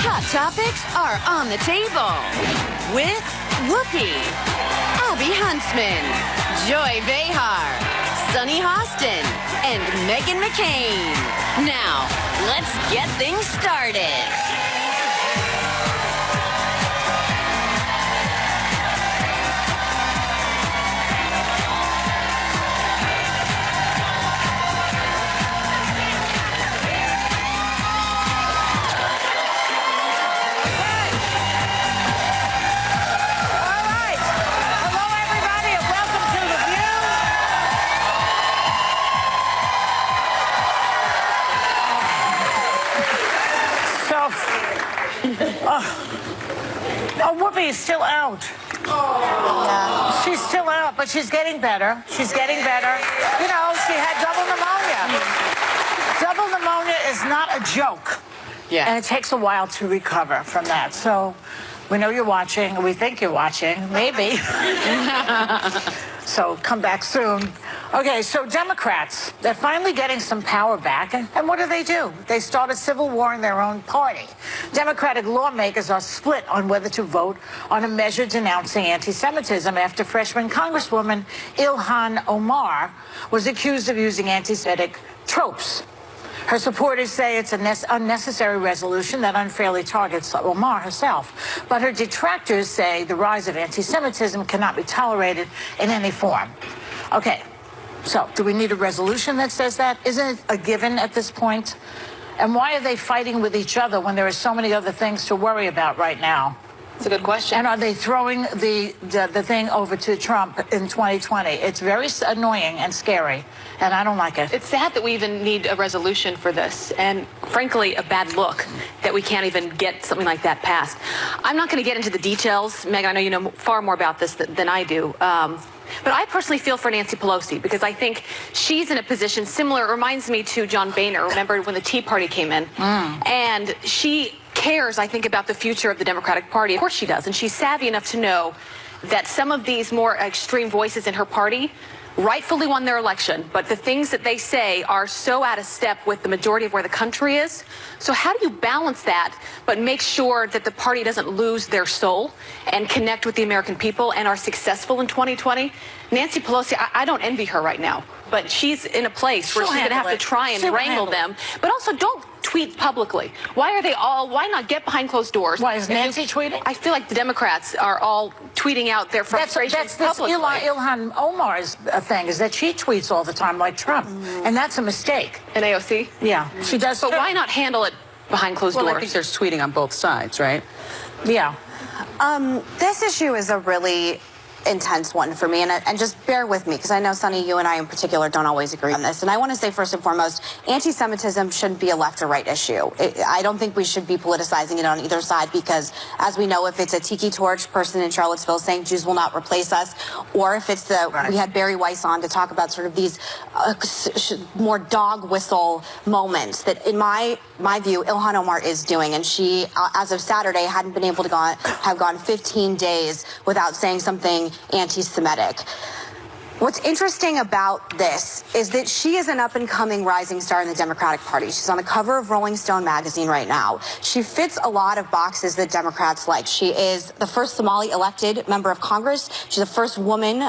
Hot topics are on the table with Whoopi, Abby Huntsman, Joy Behar, Sunny Hostin, and Meghan McCain. Now, let's get things started. Whoopi is still out. Yeah. She's still out, but she's getting better. She's getting better. You know, she had double pneumonia. Double pneumonia is not a joke. Yeah. And it takes a while to recover from that. So we know you're watching. We think you're watching. Maybe. So come back soon. Okay, so Democrats, they're finally getting some power back. And what do? They start a civil war in their own party. Democratic lawmakers are split on whether to vote on a measure denouncing anti-Semitism after freshman Congresswoman Ilhan Omar was accused of using anti-Semitic tropes. Her supporters say it's an unnecessary resolution that unfairly targets Omar herself. But her detractors say the rise of anti-Semitism cannot be tolerated in any form. Okay, so do we need a resolution that says that? Isn't it a given at this point? And why are they fighting with each other when there are so many other things to worry about right now? It's a good question. And are they throwing the thing over to Trump in 2020? It's very annoying and scary, and I don't like it. It's sad that we even need a resolution for this, and frankly, a bad look that we can't even get something like that passed. I'm not going to get into the details. Meghan, I know you know far more about this than I do. But I personally feel for Nancy Pelosi because I think she's in a position similar. It reminds me to John Boehner. Remember when the Tea Party came in? And she cares, I think, about the future of the Democratic Party. Of course she does. And she's savvy enough to know that some of these more extreme voices in her party rightfully won their election, but the things that they say are so out of step with the majority of where the country is. So how do you balance that, but make sure that the party doesn't lose their soul and connect with the American people and are successful in 2020? Nancy Pelosi, I don't envy her right now, but she's in a place where she's going to have to try and wrangle them. But also, don't tweet publicly. Why not get behind closed doors? Why is Nancy tweeting? I feel like the Democrats are all tweeting out their frustrations publicly. Ilhan Omar's thing is that she tweets all the time like Trump, and that's a mistake. In AOC? Yeah, she does. But why not handle it behind closed doors? I think there's tweeting on both sides, right? Yeah. This issue is a really intense one for me, and just bear with me because I know, Sunny, you and I in particular don't always agree on this. And I want to say first and foremost, anti-Semitism shouldn't be a left or right issue. I don't think we should be politicizing it on either side because, as we know, if it's a tiki torch person in Charlottesville saying Jews will not replace us, or if it's we had Barry Weiss on to talk about sort of these more dog whistle moments that, in my view, Ilhan Omar is doing, and she, as of Saturday, hadn't been able to have gone 15 days without saying something anti-Semitic. What's interesting about this is that she is an up-and-coming rising star in the Democratic Party. She's on the cover of Rolling Stone magazine right now. She fits a lot of boxes that Democrats like. She is the first Somali elected member of Congress. She's the first woman,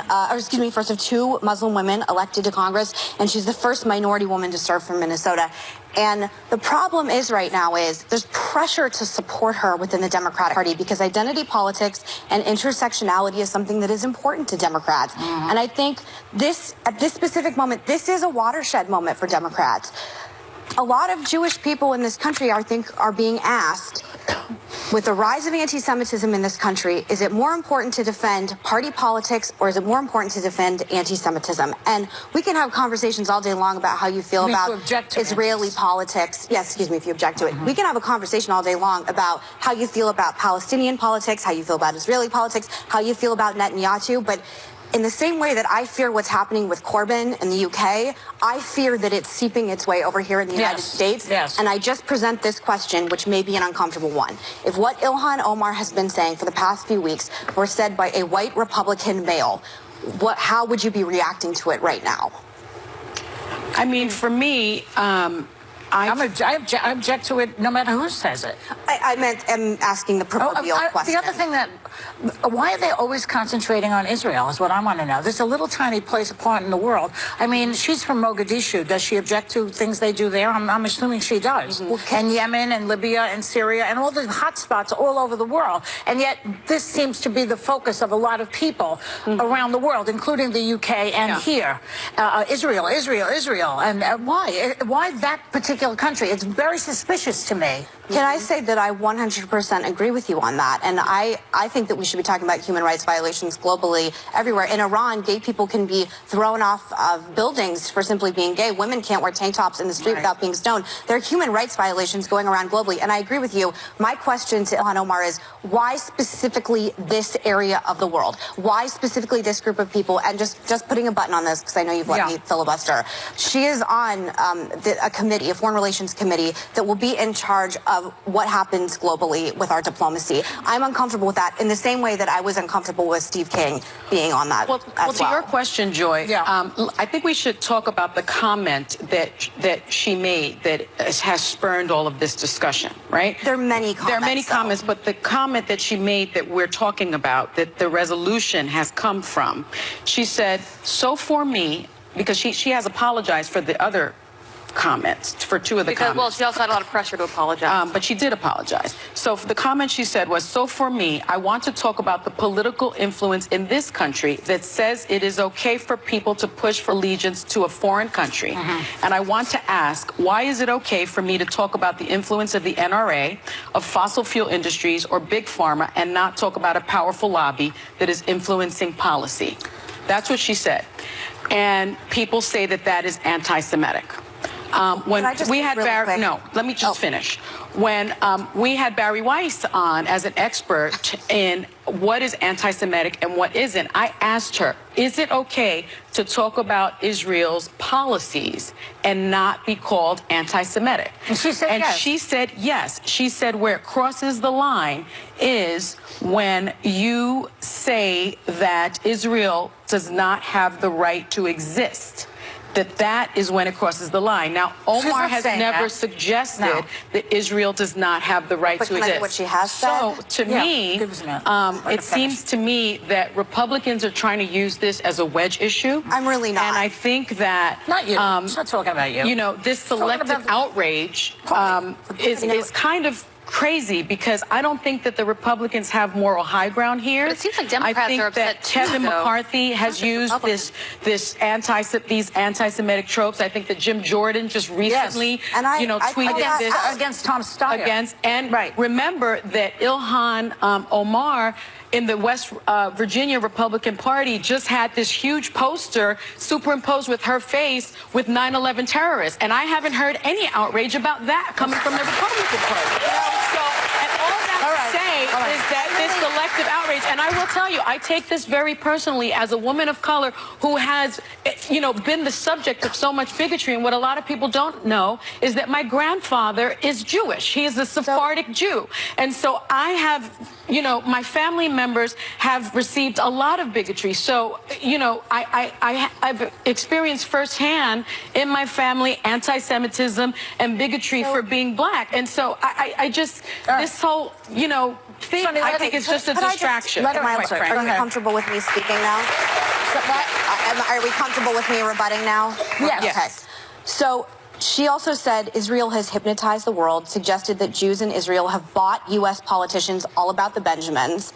first of two Muslim women elected to Congress, and she's the first minority woman to serve from Minnesota. And the problem is right now is there's pressure to support her within the Democratic Party because identity politics and intersectionality is something that is important to Democrats. And I think at this specific moment, this is a watershed moment for Democrats. A lot of Jewish people in this country, I think, are being asked, with the rise of anti-Semitism in this country, is it more important to defend party politics or is it more important to defend anti-Semitism? And we can have conversations all day long about how you feel about Israeli politics. Yes, excuse me, if you object to it. We can have a conversation all day long about how you feel about Palestinian politics, how you feel about Israeli politics, how you feel about Netanyahu, but in the same way that I fear what's happening with Corbyn in the UK, I fear that it's seeping its way over here in the United States. Yes. And I just present this question, which may be an uncomfortable one. If what Ilhan Omar has been saying for the past few weeks were said by a white Republican male, how would you be reacting to it right now? I mean, for me, I object to it no matter who says it. I'm asking the proverbial question. The other thing why are they always concentrating on Israel is what I want to know. There's a little tiny place apart in the world. I mean, she's from Mogadishu. Does she object to things they do there? I'm assuming she does. And Yemen and Libya and Syria and all the hot spots all over the world. And yet this seems to be the focus of a lot of people around the world, including the UK and here. Israel. And why that particular country? It's very suspicious to me. Can I say that I 100% agree with you on that? And I think that we should be talking about human rights violations globally everywhere. In Iran, gay people can be thrown off of buildings for simply being gay. Women can't wear tank tops in the street without being stoned. There are human rights violations going around globally. And I agree with you. My question to Ilhan Omar is, why specifically this area of the world? Why specifically this group of people? And just putting a button on this, because I know you've let me filibuster. She is on a committee, a foreign relations committee, that will be in charge of what happens globally with our diplomacy. I'm uncomfortable with that in the same way that I was uncomfortable with Steve King being on that. Well, to your question, Joy, I think we should talk about the comment that she made that has spurned all of this discussion, right? There are many comments. There are many comments, but the comment that she made that we're talking about, that the resolution has come from, she said, so for me, because she has apologized for the other comments, for two of the comments. Well, she also had a lot of pressure to apologize. But she did apologize. So the comment she said was, so for me, I want to talk about the political influence in this country that says it is okay for people to push for allegiance to a foreign country. And I want to ask, why is it okay for me to talk about the influence of the NRA, of fossil fuel industries, or big pharma, and not talk about a powerful lobby that is influencing policy? That's what she said. And people say that that is anti-Semitic. When we had Barry, no, let me just finish. When we had Barry Weiss on as an expert in what is anti-Semitic and what isn't, I asked her, is it okay to talk about Israel's policies and not be called anti-Semitic? And she said yes. She said yes. She said where it crosses the line is when you say that Israel does not have the right to exist. That is when it crosses the line. Now, Omar has never suggested that Israel does not have the right to exist. What she has said? So, to me, it seems to me that Republicans are trying to use this as a wedge issue. I'm really not. And I think that... Not you. She's not talking about you. You know, this selective outrage is kind of crazy, because I don't think that the Republicans have moral high ground here. But it seems like Democrats I think are upset that Kevin McCarthy has used these anti-Semitic tropes. I think that Jim Jordan just recently, tweeted this against Tom Steyer. Remember that Ilhan Omar in the West Virginia Republican Party just had this huge poster superimposed with her face with 9/11 terrorists. And I haven't heard any outrage about that coming from the Republican Party. So, and all that to say is that this selective outrage, and I will tell you, I take this very personally as a woman of color who has, been the subject of so much bigotry. And what a lot of people don't know is that my grandfather is Jewish. He is a Sephardic Jew. And so I have, my family members have received a lot of bigotry. So, I've experienced firsthand in my family anti-Semitism and bigotry for being black. And so I just, this whole, thing, I think it's just a distraction. Are you comfortable with me speaking now? Are we comfortable with me rebutting now? Yes. Okay. So she also said Israel has hypnotized the world, suggested that Jews in Israel have bought U.S. politicians all about the Benjamins,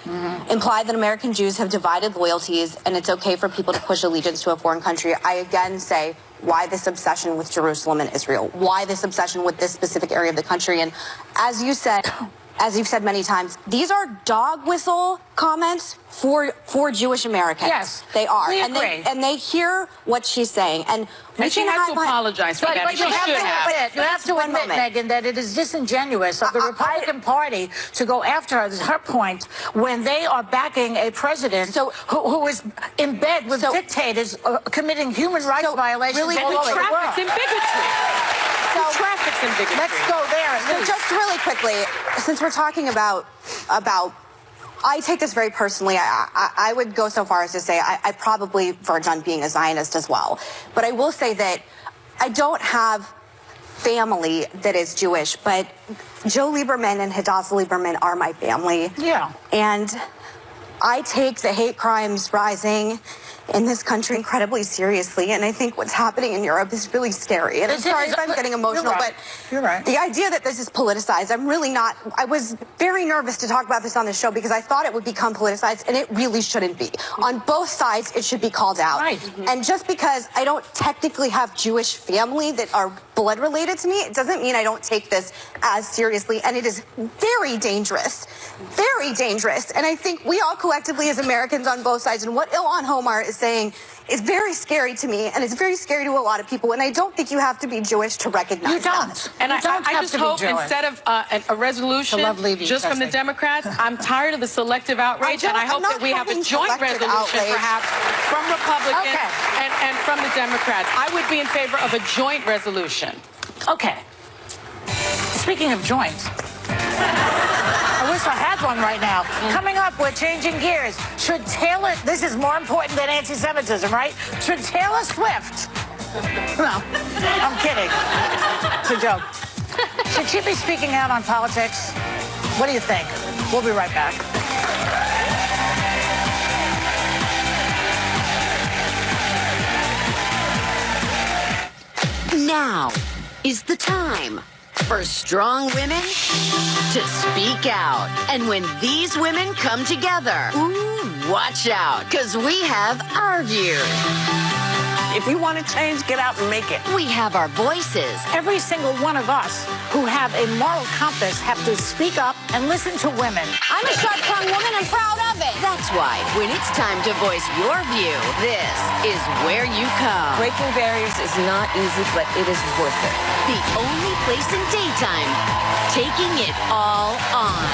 implied that American Jews have divided loyalties, and it's okay for people to push allegiance to a foreign country. I again say, why this obsession with Jerusalem and Israel? Why this obsession with this specific area of the country? And as you said, as you've said many times, these are dog whistle comments for Jewish Americans. Yes, they are. We agree. And they hear what she's saying. And she had to apologize for that. But you have to admit, Megan, that it is disingenuous of the Republican Party to go after her. This is her point, when they are backing a president who is in bed with dictators committing human rights violations all over the world. Traffics in bigotry. Traffics in bigotry. Let's go there. So just really quickly, since we're talking about I take this very personally. I would go so far as to say I probably verge on being a Zionist as well. But I will say that I don't have family that is Jewish, but Joe Lieberman and Hadassah Lieberman are my family. Yeah. And I take the hate crimes rising in this country incredibly seriously, and I think what's happening in Europe is really scary. And I'm sorry if I'm getting emotional, but you're right. The idea that this is politicized, I'm really not. I was very nervous to talk about this on the show because I thought it would become politicized, and it really shouldn't be. On both sides, it should be called out. Right. And just because I don't technically have Jewish family that are blood related to me, it doesn't mean I don't take this as seriously, and it is very dangerous. Very dangerous. And I think we all collectively as Americans on both sides, and what Ilhan Omar is saying is very scary to me, and it's very scary to a lot of people, and I don't think you have to be Jewish to recognize You don't. that. And You don't I have just to be hope Jewish. instead of a resolution To love Levy, just from the trust me. Democrats, I'm tired of the selective outrage, and I hope that we have a joint resolution perhaps from Republicans and from the Democrats. I would be in favor of a joint resolution. Okay. Speaking of joints, I wish I had one right now. Coming up, we're changing gears. Should Taylor, this is more important than anti-Semitism, right? Should Taylor Swift, no, I'm kidding. It's a joke. Should she be speaking out on politics? What do you think? We'll be right back. Now is the time for strong women to speak out. And when these women come together, ooh, watch out, because we have our views. If you want to change, get out and make it. We have our voices. Every single one of us who have a moral compass have to speak up and listen to women. I'm a sharp-tongued woman. I'm proud of it. That's why when it's time to voice your view, this is where you come. Breaking barriers is not easy, but it is worth it. The only place in daytime taking it all on.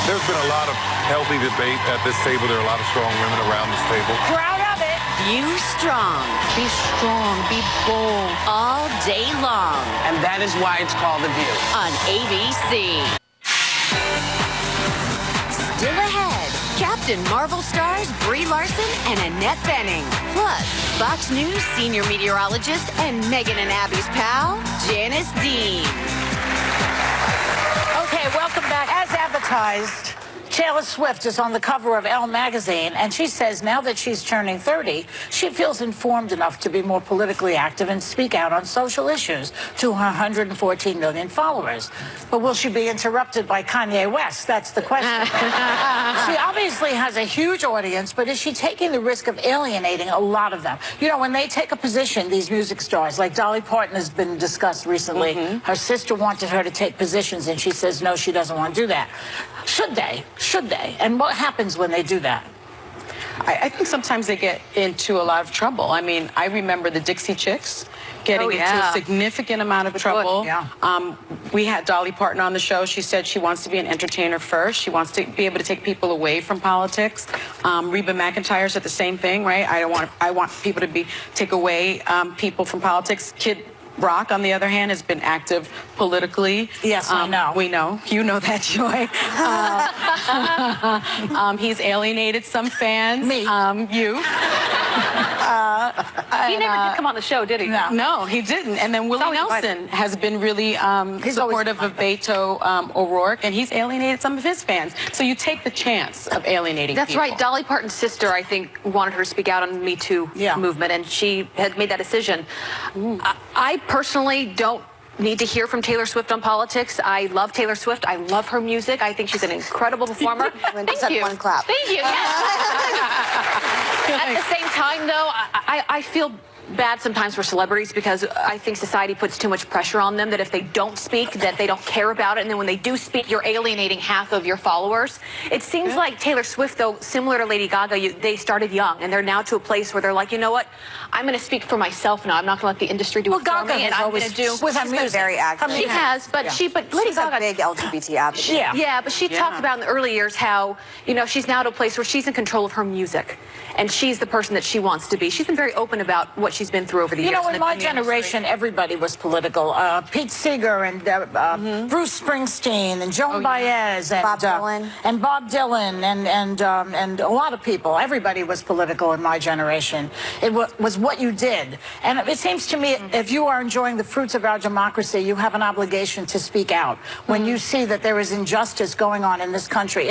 There's been a lot of healthy debate at this table. There are a lot of strong women around this table. Proud of it. You strong. Be strong, be bold. All day long And that is why it's called The View. on ABC. Still ahead, Captain Marvel stars Brie Larson and Annette Bening. Plus, Fox News senior meteorologist and Megan and Abby's pal, Janice Dean. Okay, welcome back. As advertised, Taylor Swift is on the cover of Elle magazine, and she says now that she's turning 30, she feels informed enough to be more politically active and speak out on social issues to her 114 million followers. But will she be interrupted by Kanye West? That's the question. She obviously has a huge audience, but is she taking the risk of alienating a lot of them? You know, when they take a position, these music stars, like Dolly Parton has been discussed recently. Her sister wanted her to take positions, and she says, no, she doesn't want to do that. Should they? Should they? And what happens when they do that? I think sometimes they get into a lot of trouble. I mean, I remember the Dixie Chicks getting into a significant amount of trouble. Yeah. We had Dolly Parton on the show. She said she wants to be an entertainer first. She wants to be able to take people away from politics. Reba McEntire said the same thing, right? I want people to take away people from politics. Kid Rock, on the other hand, has been active politically. Yes, I know. We know. You know that, Joy. He's alienated some fans. Me. You. He never did come on the show, did he? No. No, he didn't. And then Willie always Nelson has been really He's supportive of Beto O'Rourke, and he's alienated some of his fans. So you take the chance of alienating That's people. right. Dolly Parton's sister, I think, wanted her to speak out on the Me Too movement, and she had made that decision. I personally don't need to hear from Taylor Swift on politics. I love Taylor Swift. I love her music. I think she's an incredible performer. Linda said one clap. Thank you. At the same time, though, I feel bad sometimes for celebrities because I think society puts too much pressure on them that if they don't speak, that they don't care about it. And then when they do speak, you're alienating half of your followers. It seems like Taylor Swift, though, similar to Lady Gaga, they started young and they're now to a place where they're like, you know what? I'm going to speak for myself now. I'm not going to let the industry do it for me. And I'm going to do. with her She's been music. very active. She has, but Lady She's a Gaga. big LGBT advocate. Yeah. Yeah, but she talked about in the early years how, you know, she's now at a place where she's in control of her music. And she's the person that she wants to be. She's been very open about what she's been through over the years. You know, in my generation, everybody was political. Pete Seeger and Bruce Springsteen and Joan Baez and Bob Dylan. And Bob Dylan and a lot of people. Everybody was political in my generation. It was what you did. And it seems to me, if you are enjoying the fruits of our democracy, you have an obligation to speak out when you see that there is injustice going on in this country.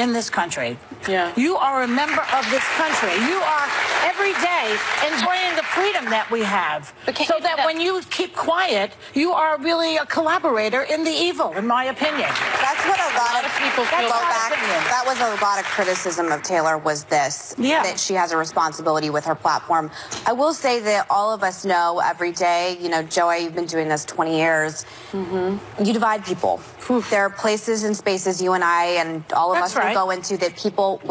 Yeah. You are a member of this country. You are every day enjoying the freedom that we have. So that when you keep quiet, you are really a collaborator in the evil, in my opinion. That's what a lot of people feel. That was a lot of criticism of Taylor, was this, that she has a responsibility with her platform. I will say that all of us know every day, you know, Joey, you've been doing this 20 years, you divide people. There are places and spaces you and I and all of us will go into that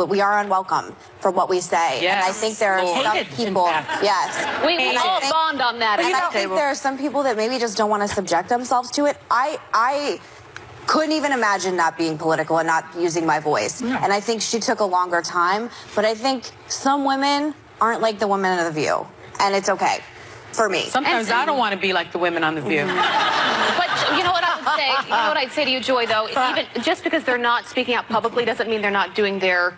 we are unwelcome for what we say. Yes. And I think there are some people, We all bond on that. And I think there are some people that maybe just don't want to subject themselves to it. I couldn't even imagine not being political and not using my voice. And I think she took a longer time, but I think some women aren't like the women of The View, and it's okay for me. Sometimes I don't want to be like the women on The View. But you know what I would say? You know what I'd say to you, Joy, though? Even just because they're not speaking out publicly doesn't mean they're not doing their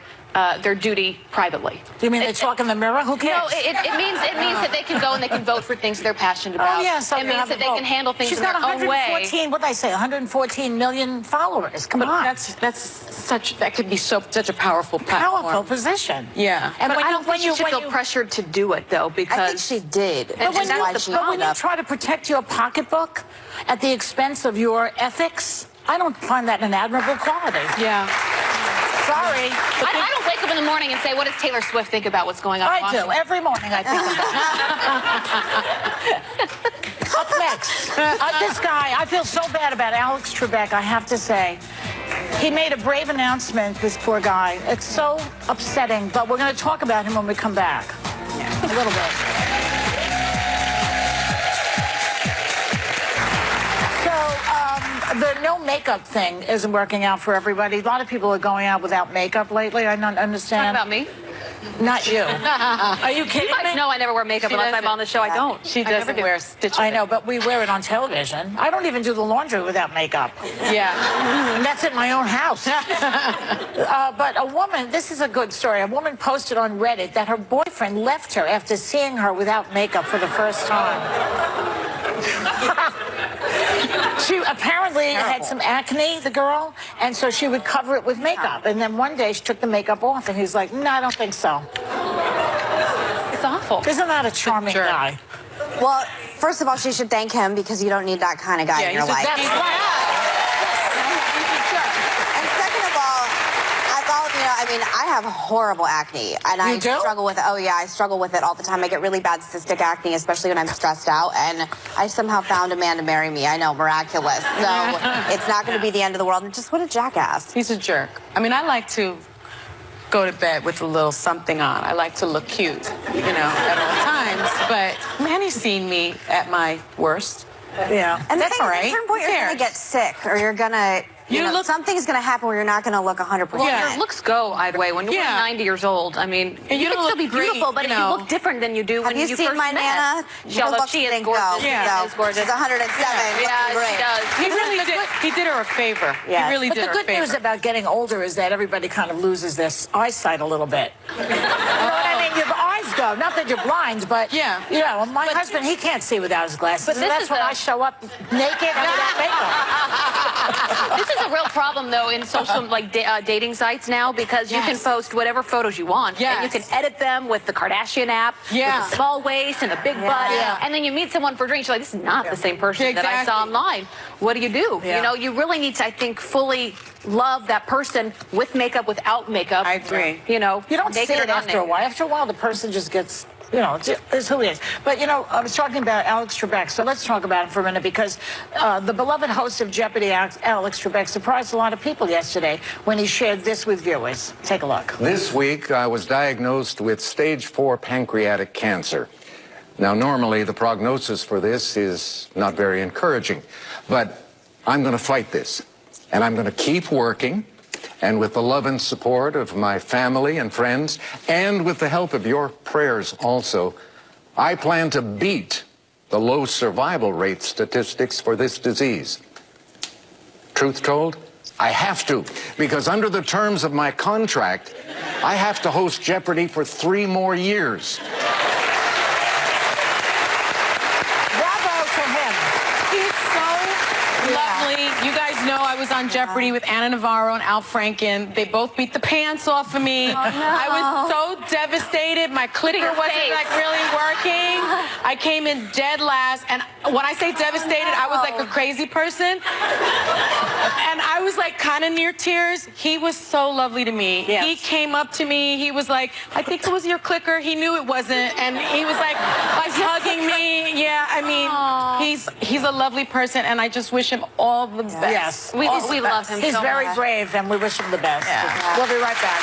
duty privately. Do you mean they talk in the mirror? Who cares? No, it means that they can go and they can vote for things they're passionate about. Oh, yes. It means that they can handle things in their own way. She's got 114 million followers. Come on. That could be such a powerful platform. Powerful position. Yeah. And but I don't think she should feel pressured to do it, though, because... I think she did. But when you try to protect your pocketbook at the expense of your ethics, I don't find that an admirable quality. Yeah. Sorry. I don't wake up in the morning and say, what does Taylor Swift think about what's going on in Washington? I do. Every morning I think about it. Up next, this guy, I feel so bad about Alex Trebek, I have to say. He made a brave announcement, this poor guy. It's so upsetting, but we're going to talk about him when we come back. A little bit. The no makeup thing isn't working out for everybody. A lot of people are going out without makeup lately. I don't understand. Talk about me. Not you. Are you kidding me? No, I never wear makeup unless I'm on the show. I don't. She doesn't wear stitches. I know, but we wear it on television. I don't even do the laundry without makeup. Yeah. And that's at my own house. But a woman, this is a good story. A woman posted on Reddit that her boyfriend left her after seeing her without makeup for the first time. She apparently had some acne, the girl, and so she would cover it with makeup. And then one day she took the makeup off, and he's like, no, I don't think so. It's awful. Isn't that a charming guy? Well, first of all, she should thank him because you don't need that kind of guy in your life. That's right. I mean, I have horrible acne, and I struggle with it. Oh, yeah, I struggle with it all the time. I get really bad cystic acne, especially when I'm stressed out, and I somehow found a man to marry me. I know, miraculous. So it's not going to be the end of the world. And just what a jackass. He's a jerk. I mean, I like to go to bed with a little something on. I like to look cute, you know, at all times. But Manny's seen me at my worst. Yeah. And that's all right. At a certain point, you're going to get sick, or you're going to... You know, something's going to happen where you're not going to look 100%. Well, your looks go either way. When you're 90 years old, I mean, you can still be beautiful, but if you look different than you do when you first met. Have you seen my Nana? She is gorgeous. Yeah. She's gorgeous. She's 107. Yeah, she does. He really did. He did her a favor. Yeah. He really did her a favor. But the good news about getting older is that everybody kind of loses their eyesight a little bit. You know what I mean? Your eyes go. Not that you're blind, but, you know, my husband, he can't see without his glasses. But that's when I show up naked and without makeup. This is a real problem, though, in social dating sites now, because you can post whatever photos you want, and you can edit them with the Kardashian app, with a small waist and a big butt, and then you meet someone for drinks, you're like, this is not the same person that I saw online. What do? You know, you really need to, I think, fully love that person with makeup, without makeup. I agree. You know, you don't see it after a while. After a while, the person just gets... You know, it's who he is. But, you know, I was talking about Alex Trebek, so let's talk about him for a minute, because the beloved host of Jeopardy, Alex Trebek, surprised a lot of people yesterday when he shared this with viewers. Take a look. This week, I was diagnosed with stage 4 pancreatic cancer. Now, normally, the prognosis for this is not very encouraging, but I'm going to fight this, and I'm going to keep working. And with the love and support of my family and friends, and with the help of your prayers also, I plan to beat the low survival rate statistics for this disease. Truth told, I have to, because under the terms of my contract, I have to host Jeopardy for 3 more years. Bravo to him. He's so lovely. You guys know I was on Jeopardy with Anna Navarro and Al Franken. They both beat the pants off of me. I was so devastated. My clicker wasn't like really working. I came in dead last, and when I say devastated, I was like a crazy person. And I was like kind of near tears. He was so lovely to me. Yes. He came up to me. He was like, I think it was your clicker. He knew it wasn't. And he was like hugging me. Yeah, I mean, he's a lovely person, and I just wish him all the best. Yes. We love him He's so very much. brave, and we wish him the best. Yeah. We'll be right back.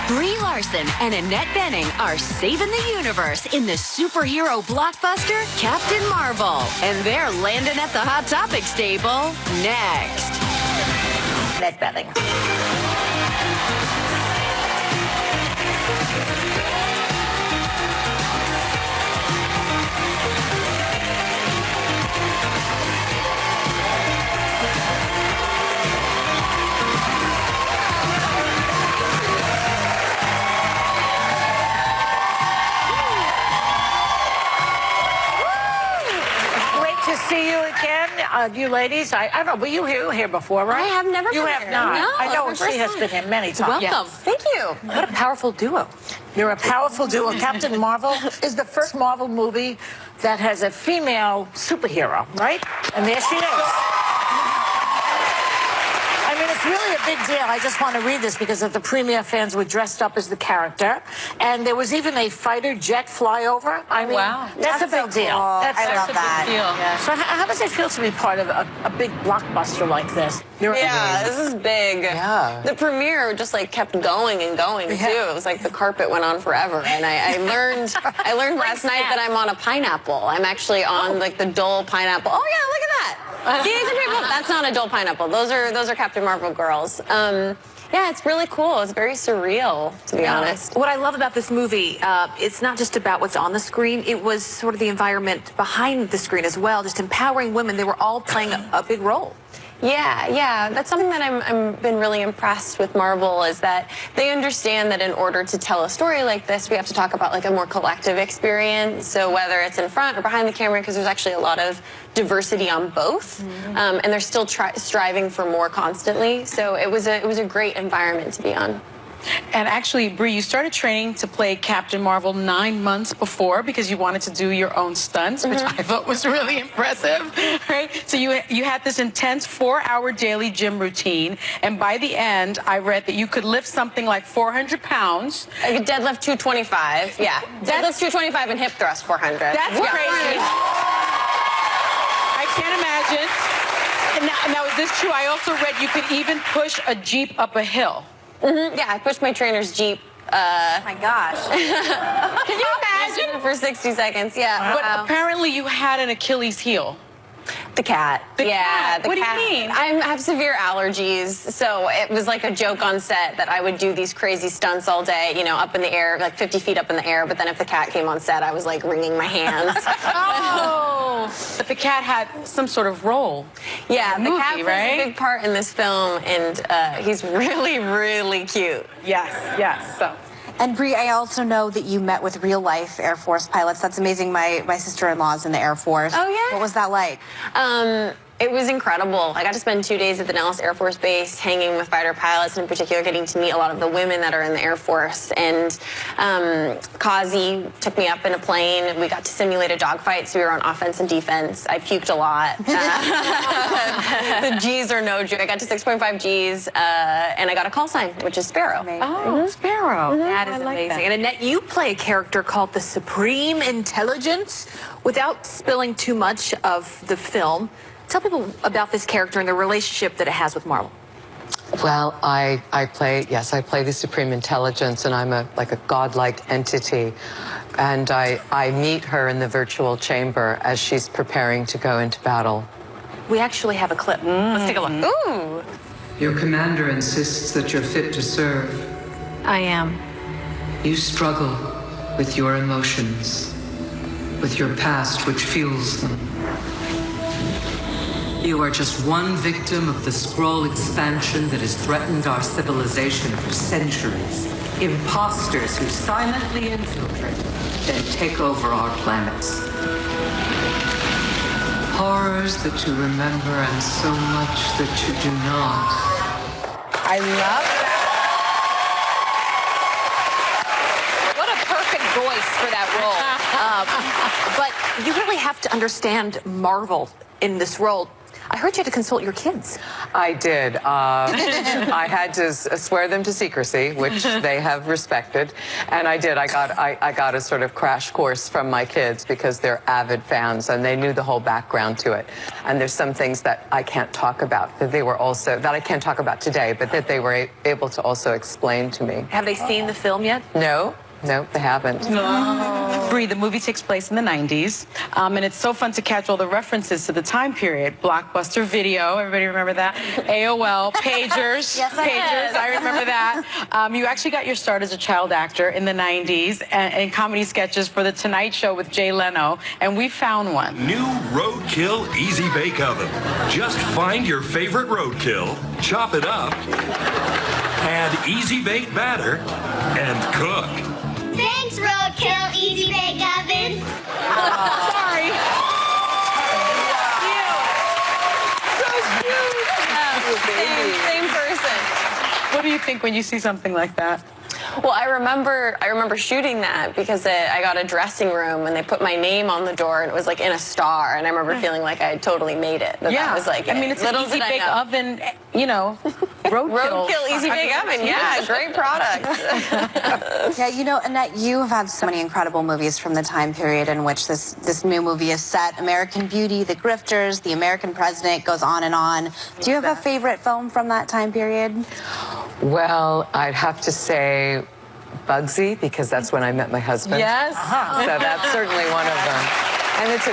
Brie Larson and Annette Bening are saving the universe in the superhero blockbuster Captain Marvel. And they're landing at the Hot Topics table next. Annette Bening. To see you again, you ladies. I don't know, were you here before, right? I have never You been have here. not. No, I know it's my she has first been here many times. Welcome. Yes. Thank you. What a powerful duo. You're a powerful duo. Captain Marvel is the first Marvel movie that has a female superhero, right? And there she is. I mean, it's really a big deal. I just want to read this because of the premiere fans were dressed up as the character. And there was even a fighter jet flyover. I mean, wow. That's a big deal. I love that. So how does it feel to be part of a big blockbuster like this? Yeah, this is big. Yeah. The premiere just like kept going and going too. It was like the carpet went on forever. And I learned last night that I'm on a pineapple. I'm actually on like the Dole pineapple. Oh yeah, look at that. See, these are people. That's not a Dole pineapple. Those are Captain Marvel girls. Yeah, it's really cool. It's very surreal, to be honest. What I love about this movie, it's not just about what's on the screen. It was sort of the environment behind the screen as well, just empowering women. They were all playing a big role. Yeah. That's something that I've been really impressed with Marvel is that they understand that in order to tell a story like this, we have to talk about like a more collective experience. So whether it's in front or behind the camera, because there's actually a lot of diversity on both, and they're still striving for more constantly. So it was a great environment to be on. And actually, Brie, you started training to play Captain Marvel 9 months before because you wanted to do your own stunts, which I thought was really impressive, right? So you had this intense 4-hour daily gym routine, and by the end, I read that you could lift something like 400 pounds. I could deadlift 225, yeah. Deadlift 225 and hip thrust 400. That's crazy. I can't imagine. And now, is this true? I also read you could even push a Jeep up a hill. Yeah, I pushed my trainer's Jeep. Oh my gosh. Can you imagine? For 60 seconds, yeah. But apparently you had an Achilles heel. The cat. The cat? What do you mean? I have severe allergies, so it was like a joke on set that I would do these crazy stunts all day, you know, up in the air, like 50 feet up in the air, but then if the cat came on set, I was like wringing my hands. Oh, but the cat had some sort of role. Yeah, the cat movie, plays right? a big part in this film, and he's really, really cute. Yes. So. And Brie, I also know that you met with real-life Air Force pilots. That's amazing. My sister-in-law's in the Air Force. Oh, yeah? What was that like? It was incredible. I got to spend 2 days at the Nellis Air Force Base hanging with fighter pilots, and in particular getting to meet a lot of the women that are in the Air Force. And Kazi took me up in a plane. We got to simulate a dogfight, so we were on offense and defense. I puked a lot. The G's are no joke. I got to 6.5 G's, and I got a call sign, which is Sparrow. Oh, Sparrow. That is amazing. And Annette, you play a character called the Supreme Intelligence. Without spilling too much of the film, tell people about this character and the relationship that it has with Marvel. Well, I play the Supreme Intelligence, and I'm like a godlike entity. And I meet her in the virtual chamber as she's preparing to go into battle. We actually have a clip. Let's take a look. Ooh. Your commander insists that you're fit to serve. I am. You struggle with your emotions, with your past which fuels them. You are just one victim of the Skrull expansion that has threatened our civilization for centuries. Imposters who silently infiltrate, then take over our planets. Horrors that you remember and so much that you do not. I love that. What a perfect voice for that role. But you really have to understand Marvel in this role. I heard you had to consult your kids. I did. I had to swear them to secrecy, which they have respected, and I did. I got a sort of crash course from my kids because they're avid fans and they knew the whole background to it. And there's some things that I can't talk about that I can't talk about today, but that they were able to also explain to me. Have they seen the film yet? No, they haven't. Bree, the movie takes place in the 90s, and it's so fun to catch all the references to the time period. Blockbuster Video, everybody remember that? AOL, pagers, Yes, I pagers, did. I remember that. You actually got your start as a child actor in the 90s and comedy sketches for The Tonight Show with Jay Leno, and we found one. New Roadkill Easy Bake Oven. Just find your favorite roadkill, chop it up, add easy bake batter, and cook. Thanks, Roadkill Easy Bake Oven. Sorry. Same person. What do you think when you see something like that? Well, I remember shooting that because I got a dressing room and they put my name on the door and it was like in a star, and I remember feeling like I had totally made it. That was like, I mean, it's an easy bake oven, you know, Roadkill Easy Bake Oven. Yeah, great product. Yeah, you know, Annette, you have had so many incredible movies from the time period in which this new movie is set. American Beauty, The Grifters, The American President, goes on and on. Do you have a favorite film from that time period? Well, I'd have to say Bugsy, because that's when I met my husband. Yes. So that's certainly one of them. And it's a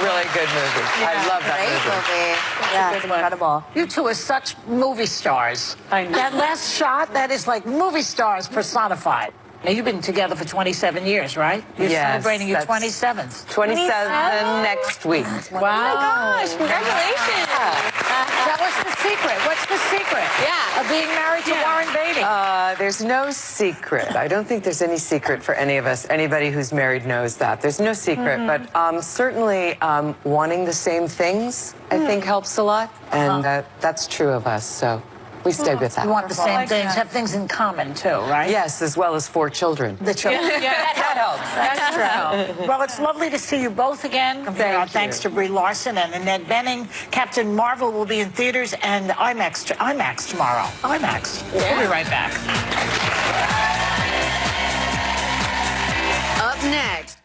really good movie. I love that movie. Yeah, it's incredible. You two are such movie stars. I know. That last shot, that is like movie stars personified. Now, you've been together for 27 years, right? You're celebrating your 27th. 27 next week. Wow. Oh my gosh, congratulations. That was the secret. What's the secret? Yeah. Of being married to Warren Beatty. There's no secret. I don't think there's any secret for any of us. Anybody who's married knows that. There's no secret, but certainly wanting the same things, I think, helps a lot. And that's true of us, so we stay with that. You want the same things, have things in common, too, right? Yes, as well as 4 children. The children. Yeah, that helps. That's true. Well, it's lovely to see you both again. Thanks to Brie Larson and Annette Bening. Captain Marvel will be in theaters and IMAX tomorrow. IMAX. Yeah. We'll be right back. Up next,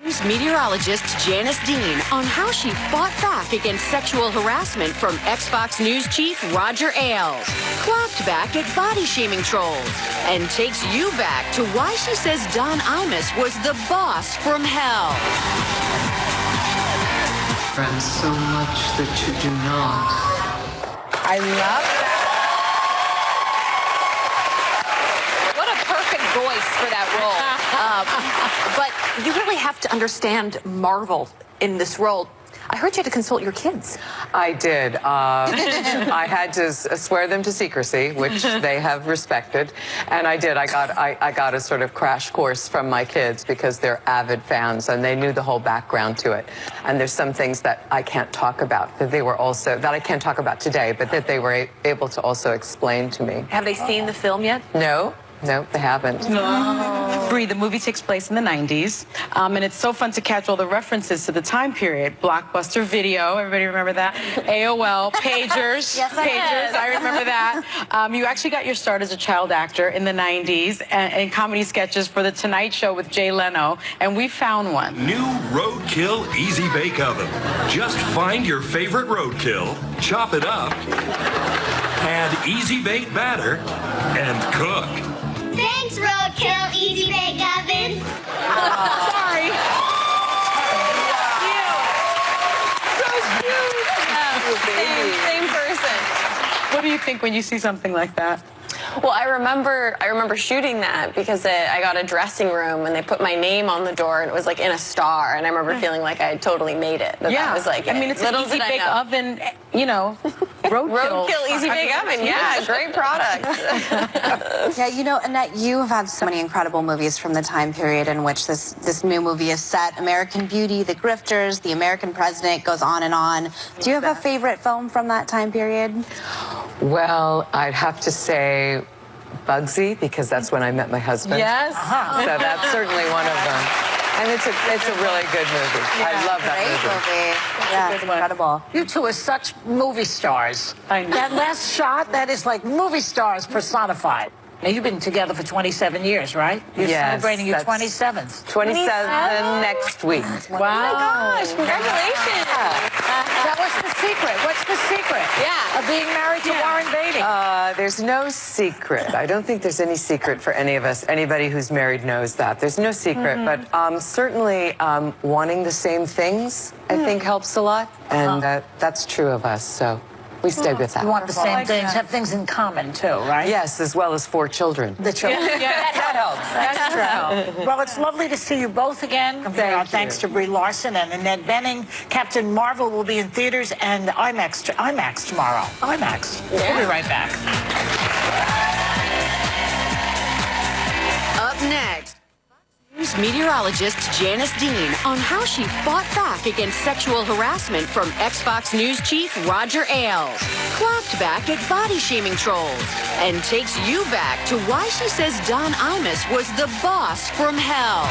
News meteorologist Janice Dean on how she fought back against sexual harassment from Xbox News chief Roger Ailes, clapped back at body-shaming trolls, and takes you back to why she says Don Imus was the boss from hell. Friends, so much that you do not. I love that. What a perfect voice for that role. But you really have to understand Marvel in this role. I heard you had to consult your kids. I did. I had to swear them to secrecy, which they have respected, and I did. I got a sort of crash course from my kids because they're avid fans and they knew the whole background to it. And there's some things that I can't talk about that I can't talk about today, but that they were able to also explain to me. Have they seen the film yet? No, they haven't. Bree, the movie takes place in the 90s, and it's so fun to catch all the references to the time period. Blockbuster Video, everybody remember that? AOL, pagers, Yes, I pagers, did. I remember that. You actually got your start as a child actor in the 90s and comedy sketches for The Tonight Show with Jay Leno, and we found one. New Roadkill Easy Bake Oven. Just find your favorite roadkill, chop it up, add easy bake batter, and cook. Thanks, Roadkill Easy Bake Oven. Sorry. do you think when you see something like that? Well, I remember shooting that because I got a dressing room and they put my name on the door and it was like in a star, and I remember feeling like I had totally made it. That was like, I mean, it's an easy bake oven, you know, roadkill easy bake oven. Yeah, great product. Yeah, you know, Annette, you have had so many incredible movies from the time period in which this new movie is set. American Beauty, The Grifters, The American President, goes on and on. Do you have a favorite film from that time period? Well, I'd have to say Bugsy, because that's when I met my husband. Yes. So that's certainly one of them. And it's a really good movie. Yeah, I love that movie. Yeah, it's incredible. You two are such movie stars. I know. That last shot, that is like movie stars personified. Now, you've been together for 27 years, right? You're celebrating your 27th. 27 next week. Wow. Oh my gosh, congratulations. That was the secret. What's the secret? Yeah. Of being married to Warren Beatty. There's no secret. I don't think there's any secret for any of us. Anybody who's married knows that. There's no secret, but certainly wanting the same things, I think, helps a lot. And that's true of us, so we stay with that. You want the same things, have things in common, too, right? Yes, as well as 4 children. The children. That helps. That's true. Well, it's lovely to see you both again. Thanks to Brie Larson and Annette Bening. Captain Marvel will be in theaters and IMAX tomorrow. IMAX. We'll be right back. Up next, News meteorologist Janice Dean on how she fought back against sexual harassment from ex-Fox News chief Roger Ailes, clapped back at body-shaming trolls, and takes you back to why she says Don Imus was the boss from hell.